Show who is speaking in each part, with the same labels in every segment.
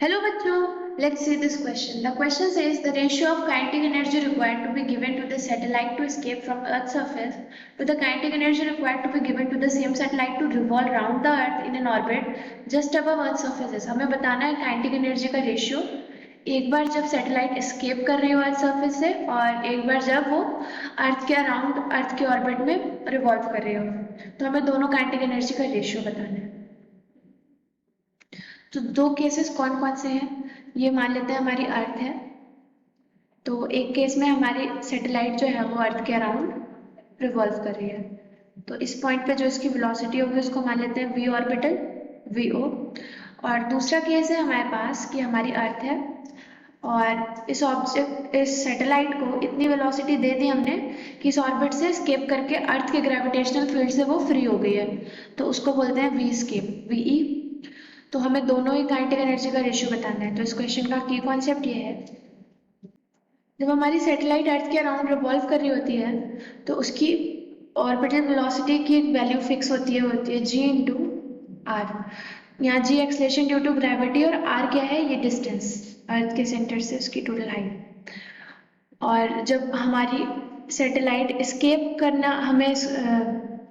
Speaker 1: Hello बच्चों, let's see this question. The question says the ratio of kinetic energy required to be given to the satellite to escape from Earth's surface to the kinetic energy required to be given to the same satellite to revolve around the Earth in an orbit just above Earth's surface. हमें बताना है kinetic energy का ratio एक बार जब satellite escape कर रही हो earth surface से और एक बार जब वो अर्थ के अराउंड अर्थ के ऑर्बिट में रिवॉल्व कर रही हो। तो हमें दोनों काइनेटिक एनर्जी का रेशियो बताना है। तो दो केसेस कौन कौन से हैं, ये मान लेते हैं हमारी अर्थ है। तो एक केस में हमारी सैटेलाइट जो है वो अर्थ के अराउंड रिवॉल्व कर रही है। तो इस पॉइंट पे जो इसकी वेलोसिटी होगी उसको मान लेते हैं वी ऑर्बिटल वीओ। और दूसरा केस है हमारे पास कि हमारी अर्थ है और इस सैटेलाइट को इतनी वेलोसिटी दे दी हमने कि इस ऑर्बिट से स्केप करके अर्थ के ग्रेविटेशनल फील्ड से वो फ्री हो गई है। तो उसको बोलते हैं वी स्केप वीई। तो हमें दोनों ही काइनेटिक एनर्जी का रेशियो बताना है। तो इस क्वेश्चन का की कॉन्सेप्ट ये है, जब हमारी सैटेलाइट अर्थ के अराउंड रिवॉल्व कर रही होती है तो उसकी ऑर्बिटल वेलोसिटी की एक वैल्यू फिक्स होती है जी इंटू आर। यहाँ G acceleration due to gravity और आर क्या है, ये डिस्टेंस अर्थ के सेंटर से उसकी टोटल हाइट। और जब हमारी सैटेलाइट स्केप करना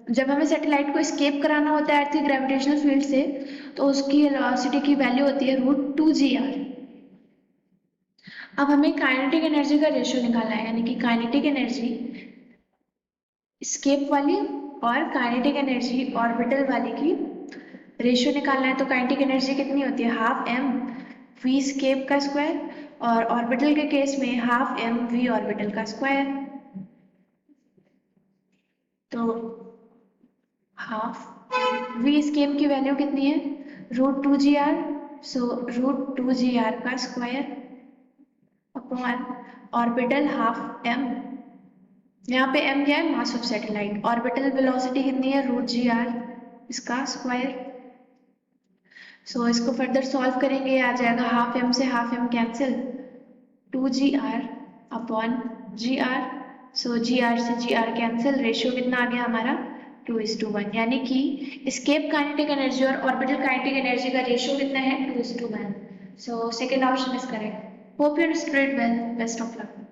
Speaker 1: जब हमें सैटेलाइट को स्केप कराना होता है अर्थ के ग्रेविटेशनल फील्ड से तो उसकी वेलोसिटी की वैल्यू होती है √2gr। अब हमें काइनेटिक एनर्जी का रेशियो निकालना है, यानी कि काइनेटिक एनर्जी स्केप वाली और काइनेटिक एनर्जी ऑर्बिटल वाली की रेशियो निकालना है। तो काइनेटिक एनर्जी कितनी होती है, हाफ एम वी स्केप का स्क्वायर, और ऑर्बिटल के केस में हाफ एम वी ऑर्बिटल का स्क्वायर। तो हाफ वी स्केप की वैल्यू कितनी है, √2gr। सो √2gr का square upon orbital half M. यहाँ पे m क्या है, mass of satellite. Orbital velocity कितनी है, √gr, इसका स्क्वायर। सो इसको फर्दर सॉल्व करेंगे, आ जाएगा हाफ एम से half M cancel, 2gr upon gr। So gr से gr कैंसिल, रेशियो कितना आ गया हमारा 2:1। यानी कि स्केप काइनेटिक एनर्जी और ऑर्बिटल काइनेटिक एनर्जी का रेशियो कितना है, 2:1। So second option is correct. Hope you understood well, best of luck.